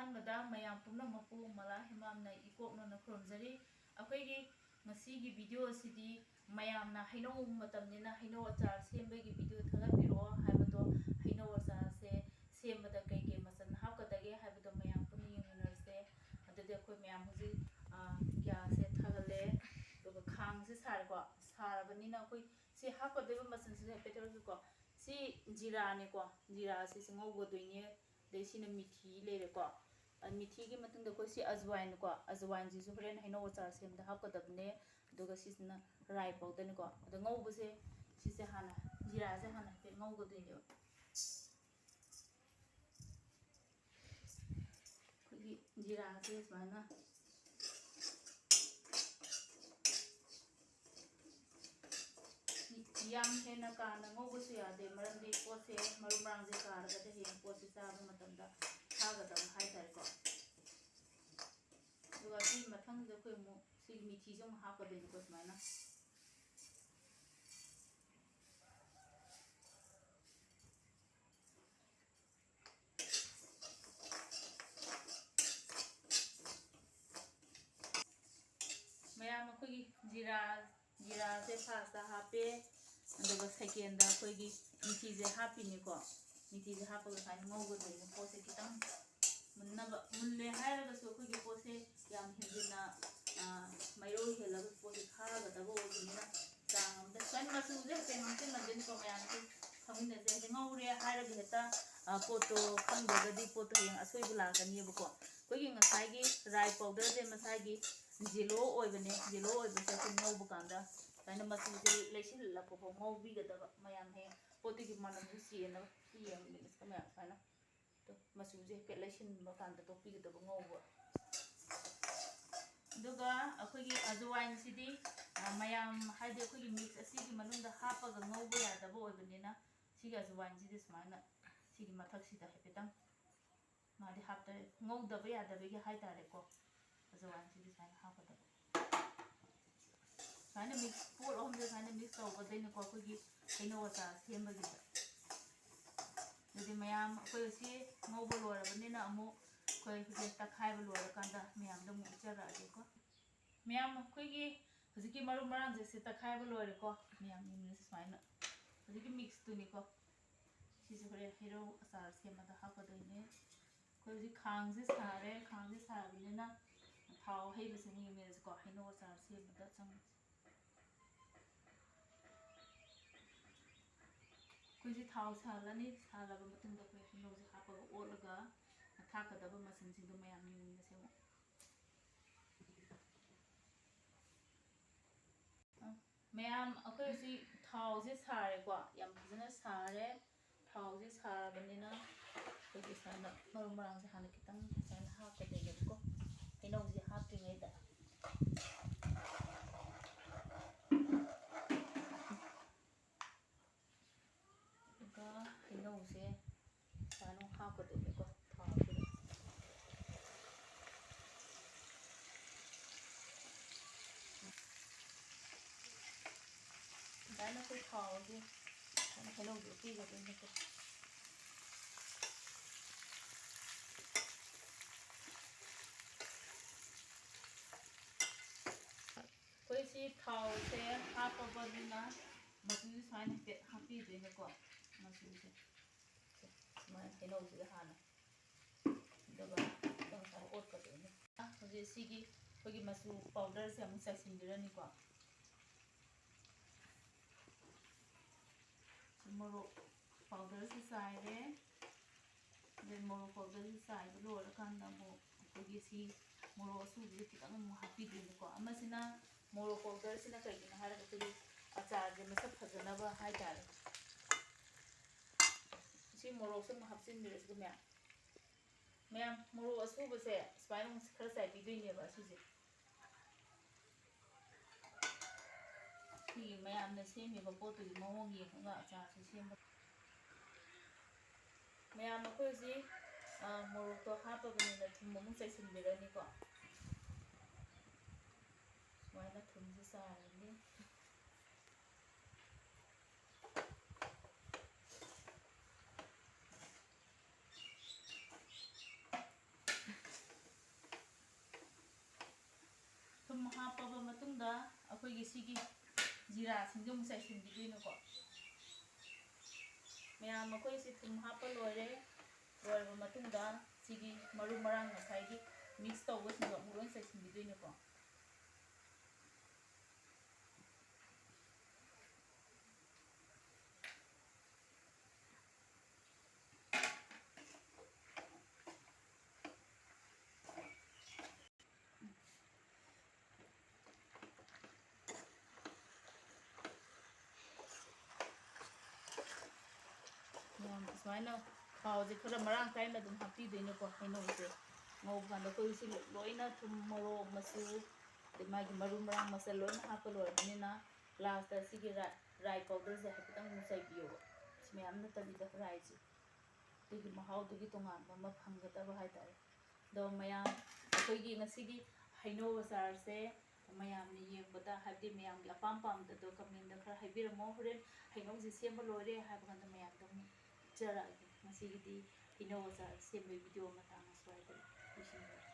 ꯑꯍꯥꯟꯕꯗ ꯃꯌꯥꯝ ꯄꯨꯝꯅꯃꯛꯄꯨ ꯃꯂꯥ ꯍꯤꯃꯥꯝꯅ ꯏꯀꯣꯛꯅꯅ ꯈꯨꯔꯨꯝꯖꯔꯤ ꯑꯩꯈꯣꯏꯒꯤ ꯉꯁꯤꯒꯤ ꯚꯤꯗꯤꯑꯣ ꯑꯁꯤꯗꯤ ꯃꯌꯥꯝꯅ ꯍꯩꯅꯧ ꯃꯇꯝꯅꯤꯅ ꯍꯩꯅꯧ ꯑꯆꯥꯔ ꯁꯦꯝꯕꯒꯤ ꯚꯤꯗꯤꯑꯣ ꯊꯥꯒꯠꯄꯤꯔꯛꯑꯣ ꯍꯥꯏꯕꯗꯣ ꯍꯩꯅꯧ ꯑꯆꯥꯔꯁꯦ ꯁꯦꯝꯕꯗ ꯀꯩ ꯃꯆꯜ ꯍꯥꯞꯀꯗꯒꯦ ꯍꯥꯏꯕꯗꯣ ꯃꯌꯥꯝ ꯄꯨꯟꯅ ꯌꯦꯡꯃꯤꯟꯅꯔꯁꯦ ꯑꯗꯨꯗꯤ ꯑꯩꯈꯣꯏ ꯃꯌꯥꯝ ꯍꯧꯖꯤꯛ ꯒ꯭ꯌꯥꯁꯁꯦ ꯊꯥꯒꯠꯂꯦ ꯑꯗꯨꯒ ꯈꯥꯡꯁꯦ ꯁꯥꯔꯦꯀꯣ ꯁꯥꯔꯕꯅꯤꯅ ꯑꯩꯈꯣꯏ ꯁꯤ ꯍꯥꯞꯀꯗꯣꯏꯕ ꯃꯆꯜꯁꯤꯁꯨ ꯍꯥꯏꯐꯦꯠ ꯊꯥꯔꯛꯀꯦꯀꯣ ꯁꯤ ꯖꯤꯔꯥꯅꯦꯀꯣ ꯖꯤꯔꯥꯁꯤꯁꯨ ꯉꯧꯒꯗꯣꯏꯅꯦ ꯑꯗꯩ ꯁꯤꯅ ꯃꯤꯊꯤ ꯂꯩꯔꯦꯀꯣ ꯃꯤꯊꯤꯒꯤ ꯃꯇꯨꯡꯗ ꯑꯩꯈꯣꯏ ꯁꯤ ꯑꯖꯋꯥꯏꯟꯀꯣ ꯑꯖꯋꯥꯏꯟꯁꯤꯁꯨ ꯍꯣꯔꯦꯟ ꯍꯩꯅꯧ ꯑꯆꯥꯔ ꯁꯦꯝꯕꯗ ꯍꯥꯞꯀꯗꯕꯅꯦ ꯑꯗꯨꯒ ꯁꯤꯁꯤꯅ ꯔꯥꯏ ꯄꯥꯎꯗꯔꯅꯤꯀꯣ ꯑꯗꯣ ꯉꯧꯕꯁꯦ ꯁꯤꯁꯦ ꯍꯥꯟꯅ ꯖꯤꯔꯥꯁꯦ ꯍꯥꯟꯅ ꯍꯥꯏꯐꯦꯠ ꯉꯧꯒꯗꯣꯏꯅꯦꯕ ꯑꯩꯈꯣꯏꯒꯤ ꯖꯤꯔꯥꯁꯦ ꯁꯨꯃꯥꯏꯅ ꯌꯥꯝ ꯍꯦꯟꯅ ꯀꯥꯅ ꯉꯧꯕꯁꯨ ꯌꯥꯗꯦ ꯃꯔꯝꯗꯤ ꯄꯣꯠꯁꯦ ꯃꯔꯨ ꯃꯔꯥꯡꯁꯦ ꯀꯥꯔꯒꯗꯤ ꯍꯌꯦꯡ ꯄꯣꯠꯁꯦ ꯆꯥꯕ ꯃꯇꯝꯗ ꯊꯥꯒꯗꯕ ꯍꯥꯏꯇꯥꯔꯦꯀꯣ ꯑꯗꯨꯒ ꯁꯤ ꯃꯊꯪꯁꯤꯗ ꯑꯩꯈꯣꯏ ꯑꯃꯨꯛ ꯁꯤꯒꯤ ꯃꯤꯊꯤꯁꯦ ꯑꯃꯨꯛ ꯍꯥꯞꯀꯗꯣꯏꯅꯤꯀꯣ ꯁꯨꯃꯥꯏꯅ ꯃꯌꯥꯝ ꯑꯩꯈꯣꯏꯒꯤ ꯖꯤꯔꯥꯁꯦ ꯐꯥꯔꯁꯇ ꯍꯥꯞꯄꯦ ꯑꯗꯨꯒ ꯁꯦꯀꯦꯟꯗ ꯑꯩꯈꯣꯏꯒꯤ ꯃꯤꯊꯤꯁꯦ ꯍꯥꯞꯄꯤꯅꯤꯀꯣ ꯃꯤꯊꯤꯁꯦ ꯍꯥꯞꯄꯒ ꯁꯨꯃꯥꯏꯅ ꯉꯧꯒꯗꯣꯏꯅꯤ ꯄꯣꯠꯁꯦ ꯈꯤꯇꯪ ꯃꯨꯟꯅꯕ ꯃꯨꯜꯂꯦ ꯍꯥꯏꯔꯒꯁꯨ ꯑꯩꯈꯣꯏꯒꯤ ꯄꯣꯠꯁꯦ ꯌꯥꯝ ꯍꯦꯟꯖꯤꯟꯅ ꯃꯩꯔꯧ ꯍꯦꯜꯂꯒ ꯄꯣꯠꯁꯦ ꯈꯥꯒꯗꯕ ꯑꯣꯏꯕꯅꯤꯅ ꯆꯥꯡ ꯑꯃꯗ ꯁꯨꯃꯥꯏꯅ ꯃꯆꯨꯁꯦ ꯍꯥꯏꯐꯦꯠ ꯉꯥꯡꯁꯤꯜꯂꯝꯗꯣꯏꯅꯤꯀꯣ ꯃꯌꯥꯝꯁꯦ ꯈꯪꯃꯤꯟꯅꯁꯦ ꯍꯥꯏꯗꯤ ꯉꯧꯔꯦ ꯍꯥꯏꯔꯒ ꯍꯦꯛꯇ ꯄꯣꯠꯇꯣ ꯈꯪꯗ꯭ꯔꯒꯗꯤ ꯄꯣꯠꯇꯣ ꯍꯌꯦꯡ ꯑꯁꯣꯏꯕ ꯂꯥꯛꯀꯅꯦꯕꯀꯣ ꯑꯩꯈꯣꯏꯒꯤ ꯉꯁꯥꯏꯒꯤ ꯔꯥꯏ ꯄꯥꯎꯗꯔꯁꯦ ꯃꯁꯥꯒꯤ ꯖꯦꯂꯣ ꯑꯣꯏꯕꯅꯦ ꯖꯦꯂꯣ ꯑꯣꯏꯕꯁꯦ ꯑꯩꯈꯣꯏ ꯉꯧꯕ ꯀꯥꯟꯗ ꯁꯨꯃꯥꯏꯅ ꯃꯆꯨꯁꯦ ꯂꯩꯁꯤꯜꯂꯛꯄ ꯐꯥꯎ ꯉꯧꯕꯤꯒꯗꯕ ꯃꯌꯥꯝ ꯍꯌꯦꯡ ꯄꯣꯠꯇꯨꯒꯤ ꯃꯅꯝꯁꯨ ꯆꯦꯟꯅꯕ ꯌꯦꯡꯃꯤꯟꯅꯁꯤꯀꯣ ꯃꯌꯥꯝ ꯁꯨꯃꯥꯏꯅ ꯃꯆꯨꯁꯦ ꯍꯥꯏꯐꯦꯠ ꯂꯩꯁꯤꯟꯕ ꯀꯥꯟꯗ ꯇꯣꯛꯄꯤꯒꯗꯕ ꯉꯧꯕ ꯑꯗꯨꯒ ꯑꯩꯈꯣꯏꯒꯤ ꯑꯖꯋꯥꯏꯟꯁꯤꯗꯤ ꯃꯌꯥꯝ ꯍꯥꯏꯗꯤ ꯑꯩꯈꯣꯏꯒꯤ ꯃꯤꯛꯁ ꯑꯁꯤꯒꯤ ꯃꯅꯨꯡꯗ ꯍꯥꯞꯄꯒ ꯉꯧꯕ ꯌꯥꯗꯕ ꯑꯣꯏꯕꯅꯤꯅ ꯁꯤꯒꯤ ꯑꯖꯋꯥꯏꯟꯁꯤꯗꯤ ꯁꯨꯃꯥꯏꯅ ꯁꯤꯒꯤ ꯃꯊꯛꯁꯤꯗ ꯍꯥꯏꯐꯦꯠꯇꯪ ꯃꯥꯗꯤ ꯉꯧꯗꯕ ꯌꯥꯗꯕꯒꯤ ꯍꯥꯏꯇꯥꯔꯦꯀꯣ ꯑꯖꯋꯥꯏꯟꯁꯤꯗꯤ ꯁꯨꯃꯥꯏꯅ ꯍꯥꯞꯀꯗꯕ ꯁꯨꯃꯥꯏꯅ ꯃꯤꯛꯁ ꯄꯣꯠ ꯑꯍꯨꯝꯁꯦ ꯁꯨꯃꯥꯏꯅ ꯃꯤꯛꯁ ꯇꯧꯒꯗꯣꯏꯅꯤꯀꯣ ꯑꯩꯈꯣꯏꯒꯤ ꯍꯩꯅꯧ ꯑꯆꯥꯔ ꯁꯦꯝꯕꯒꯤꯗ ꯑꯗꯨꯗꯤ ꯃꯌꯥꯝ ꯑꯩꯈꯣꯏ ꯑꯁꯤ ꯉꯧꯕ ꯂꯣꯏꯔꯕꯅꯤꯅ ꯑꯃꯨꯛ ꯑꯩꯈꯣꯏ ꯍꯧꯖꯤꯛ ꯇꯛꯈꯥꯏꯕ ꯂꯣꯏꯔꯀꯥꯟꯗ ꯃꯌꯥꯝꯗ ꯑꯃꯨꯛ ꯎꯠꯆꯔꯛꯑꯒꯦꯀꯣ ꯃꯌꯥꯝ ꯑꯩꯈꯣꯏꯒꯤ ꯍꯧꯖꯤꯛꯀꯤ ꯃꯔꯨ ꯃꯔꯥꯡꯁꯦ ꯇꯛꯈꯥꯏꯕ ꯂꯣꯏꯔꯦꯀꯣ ꯃꯌꯥꯝ ꯌꯦꯡꯃꯤꯟꯅꯁꯤ ꯁꯨꯃꯥꯏꯅ ꯍꯧꯖꯤꯛꯀꯤ ꯃꯤꯛꯁꯇꯨꯅꯤꯀꯣ ꯁꯤꯁꯦ ꯍꯣꯔꯦꯟ ꯍꯩꯅꯧ ꯑꯆꯥꯔ ꯁꯦꯝꯕꯗ ꯍꯥꯞꯀꯗꯣꯏꯅꯦ ꯑꯩꯈꯣꯏ ꯍꯧꯖꯤꯛ ꯈꯥꯡꯁꯦ ꯁꯥꯔꯦ ꯈꯥꯡꯁꯦ ꯁꯥꯔꯕꯅꯤꯅ ꯊꯥꯎ ꯍꯩꯕꯁꯦ ꯌꯦꯡꯃꯤꯟꯅꯁꯤꯀꯣ ꯍꯩꯅꯧ ꯑꯆꯥꯔ ꯁꯦꯝꯕꯗ ꯆꯪꯕꯁꯦ ꯑꯩꯈꯣꯏꯁꯦ ꯊꯥꯎ ꯁꯥꯍꯜꯂꯅꯤ ꯁꯥꯍꯜꯂꯕ ꯃꯇꯨꯡꯗ ꯑꯩꯈꯣꯏ ꯍꯩꯅꯧꯁꯦ ꯍꯥꯞꯄꯒ ꯑꯣꯠꯂꯒ ꯊꯥꯛꯀꯗꯕ ꯃꯆꯜꯁꯤꯡꯗꯣ ꯃꯌꯥꯝ ꯌꯦꯡꯃꯤꯟꯅꯁꯦ ꯑꯃꯨꯛ ꯃꯌꯥꯝ ꯑꯩꯈꯣꯏ ꯍꯧꯖꯤꯛ ꯊꯥꯎꯁꯦ ꯁꯥꯔꯦꯀꯣ ꯌꯥꯝ ꯐꯖꯅ ꯁꯥꯔꯦ ꯊꯥꯎꯁꯦ ꯁꯥꯔꯕꯅꯤꯅ ꯑꯩꯈꯣꯏꯒꯤ ꯁꯨꯃꯥꯏꯅ ꯃꯔꯨ ꯃꯔꯥꯡꯁꯦ ꯍꯥꯟꯅ ꯈꯤꯇꯪ ꯁꯨꯃꯥꯏꯅ ꯍꯥꯞꯀꯗꯣꯏꯅꯦꯕꯀꯣ ꯍꯩꯅꯧꯁꯦ ꯍꯥꯞꯇ꯭ꯔꯤꯉꯩꯗ ꯑꯗꯨꯒ ꯍꯩꯅꯧꯁꯦ ꯁꯨꯃꯥꯏꯅ ꯍꯥꯞꯀꯗꯣꯏꯅꯦꯀꯣ ꯊꯥꯎꯁꯤꯗ ꯑꯗꯨꯃꯥꯏꯅ ꯑꯩꯈꯣꯏ ꯊꯥꯎꯁꯦ ꯍꯩꯅꯧꯁꯦ ꯎꯠꯄꯤꯒꯗꯣꯏꯅꯦꯀꯣ ꯑꯩꯈꯣꯏ ꯁꯤ ꯊꯥꯎꯁꯦ ꯍꯥꯞꯄꯕꯅꯤꯅ ꯃꯆꯨꯁꯦ ꯁꯨꯃꯥꯏꯅ ꯍꯥꯏꯐꯦꯠ ꯍꯥꯞꯄꯤꯗꯣꯏꯅꯦꯀꯣ ꯃꯆꯨꯁꯦ ꯁꯨꯃꯥꯏꯅ ꯍꯩꯅꯧꯁꯤꯗ ꯍꯥꯟꯅ ꯑꯗꯨꯒ ꯉꯁꯥꯏ ꯑꯣꯠꯀꯗꯣꯏꯅꯦ ꯍꯧꯖꯤꯛ ꯁꯤꯒꯤ ꯑꯩꯈꯣꯏꯒꯤ ꯃꯆꯨ ꯄꯥꯎꯗꯔꯁꯦ ꯑꯃꯨꯛ ꯆꯥꯏꯁꯤꯟꯕꯤꯔꯅꯤꯀꯣ ꯃꯣꯔꯣꯛ ꯄꯥꯎꯗꯔꯁꯦ ꯆꯥꯏꯔꯦ ꯑꯗꯩ ꯃꯣꯔꯣꯛ ꯄꯥꯎꯗꯔꯁꯦ ꯆꯥꯏꯕ ꯂꯣꯏꯔꯀꯥꯟꯗ ꯑꯃꯨꯛ ꯑꯩꯈꯣꯏꯒꯤ ꯁꯤ ꯃꯣꯔꯣꯛ ꯑꯁꯨꯕꯁꯦ ꯈꯤꯇꯪ ꯑꯃꯨꯛ ꯍꯥꯞꯄꯤꯗꯣꯏꯅꯤꯀꯣ ꯑꯃꯁꯤꯅ ꯃꯣꯔꯣꯛ ꯄꯥꯎꯗꯔꯁꯤꯅ ꯀꯩꯒꯤꯅꯣ ꯍꯥꯏꯔꯒ ꯑꯩꯈꯣꯏꯒꯤ ꯑꯆꯥꯔꯁꯦ ꯃꯁꯛ ꯐꯖꯅꯕ ꯍꯥꯏꯇꯥꯔꯦ ꯁꯤ ꯃꯣꯔꯣꯛꯁꯦ ꯑꯃꯨꯛ ꯍꯥꯞꯆꯤꯟꯕꯤꯔꯁꯤꯀꯣ ꯃꯌꯥꯝ ꯃꯣꯔꯣꯛ ꯑꯁꯨꯕꯁꯦ ꯁꯨꯃꯥꯏꯅ ꯑꯃꯨꯛ ꯈꯔ ꯆꯥꯏꯕꯤꯗꯣꯏꯅꯦꯕ ꯁꯤꯁꯦ ꯁꯤꯒꯤ ꯃꯌꯥꯝꯅ ꯁꯦꯝꯃꯤꯕ ꯄꯣꯠꯇꯨꯒꯤ ꯃꯑꯣꯡ ꯌꯦꯡꯉꯒ ꯑꯆꯥꯔꯁꯦ ꯁꯦꯝꯕ ꯃꯌꯥꯝ ꯑꯩꯈꯣꯏ ꯍꯧꯖꯤꯛ ꯃꯣꯔꯣꯛꯇꯣ ꯍꯥꯞꯄꯕꯅꯤꯅ ꯊꯨꯝ ꯑꯃꯨꯛ ꯆꯥꯏꯁꯤꯟꯕꯤꯔꯅꯤꯀꯣ ꯁꯨꯃꯥꯏꯅ ꯊꯨꯝꯁꯦ ꯆꯥꯏꯔꯅꯤ ꯍꯥꯞꯄꯕ ꯃꯇꯨꯡꯗ ꯑꯩꯈꯣꯏꯒꯤ ꯁꯤꯒꯤ ꯖꯤꯔꯥꯁꯤꯡꯁꯦ ꯑꯃꯨꯛ ꯆꯥꯏꯁꯤꯟꯕꯤꯗꯣꯏꯅꯦꯀꯣ ꯃꯌꯥꯝ ꯑꯩꯈꯣꯏꯁꯤ ꯊꯨꯝ ꯍꯥꯞꯄ ꯂꯣꯏꯔꯦ ꯂꯣꯏꯔꯕ ꯃꯇꯨꯡꯗ ꯁꯤꯒꯤ ꯃꯔꯨ ꯃꯔꯥꯡ ꯉꯁꯥꯏꯒꯤ ꯃꯤꯛꯁ ꯇꯧꯕꯁꯤꯡꯗꯣ ꯑꯃꯨꯛ ꯂꯣꯏ ꯆꯥꯏꯁꯤꯟꯕꯤꯗꯣꯏꯅꯦꯀꯣ ꯁꯨꯃꯥꯏꯅ ꯊꯥꯎꯁꯦ ꯈꯔ ꯃꯔꯥꯡ ꯀꯥꯏꯅ ꯑꯗꯨꯝ ꯍꯥꯞꯄꯤꯗꯣꯏꯅꯦꯀꯣ ꯍꯩꯅꯧꯁꯦ ꯉꯧꯕ ꯀꯥꯟꯗ ꯑꯩꯈꯣꯏ ꯁꯤ ꯂꯣꯏꯅ ꯊꯨꯝ ꯃꯣꯔꯣꯛ ꯃꯆꯨ ꯑꯗꯩ ꯃꯥꯒꯤ ꯃꯔꯨ ꯃꯔꯥꯡ ꯃꯆꯜ ꯂꯣꯏꯅ ꯍꯥꯞꯄ ꯂꯣꯏꯔꯕꯅꯤꯅ ꯂꯥꯁꯇ ꯁꯤꯒꯤ ꯔꯥꯏ ꯄꯥꯎꯗꯔꯁꯦ ꯍꯥꯏꯐꯦꯠꯇꯪ ꯆꯥꯏꯕꯤꯌꯣꯕ ꯁꯤ ꯃꯌꯥꯝ ꯅꯠꯇꯕꯤꯗ ꯔꯥꯏꯁꯦ ꯑꯗꯨꯒꯤ ꯃꯍꯥꯎꯗꯨꯒꯤ ꯇꯣꯉꯥꯟꯕ ꯑꯃ ꯐꯪꯒꯗꯕ ꯍꯥꯏꯇꯥꯔꯦ ꯑꯗꯣ ꯃꯌꯥꯝ ꯑꯩꯈꯣꯏꯒꯤ ꯉꯁꯤꯒꯤ ꯍꯩꯅꯧ ꯑꯆꯥꯔꯁꯦ ꯃꯌꯥꯝꯅ ꯌꯦꯡꯕꯗ ꯍꯥꯏꯕꯗꯤ ꯃꯌꯥꯝꯒꯤ ꯑꯄꯥꯝ ꯄꯥꯝꯗꯗꯣ ꯀꯃꯦꯟꯗ ꯈꯔ ꯍꯥꯏꯕꯤꯔꯝꯃꯣ ꯍꯣꯔꯦꯟ ꯍꯩꯅꯧꯁꯦ ꯁꯦꯝꯕ ꯂꯣꯏꯔꯦ ꯍꯥꯏꯕ ꯀꯥꯟꯗ ꯃꯌꯥꯝꯗ ꯑꯃꯨꯛ ꯎꯠꯆꯔꯛꯑꯒꯦ ꯉꯁꯤꯒꯤꯗꯤ ꯍꯩꯅꯧ ꯑꯆꯥꯔ ꯁꯦꯝꯕꯒꯤ ꯚꯤꯗꯤꯑꯣ ꯃꯇꯥꯡ ꯑꯁ꯭ꯋꯥꯏꯗ ꯂꯣꯏꯁꯤꯟꯖꯔꯦ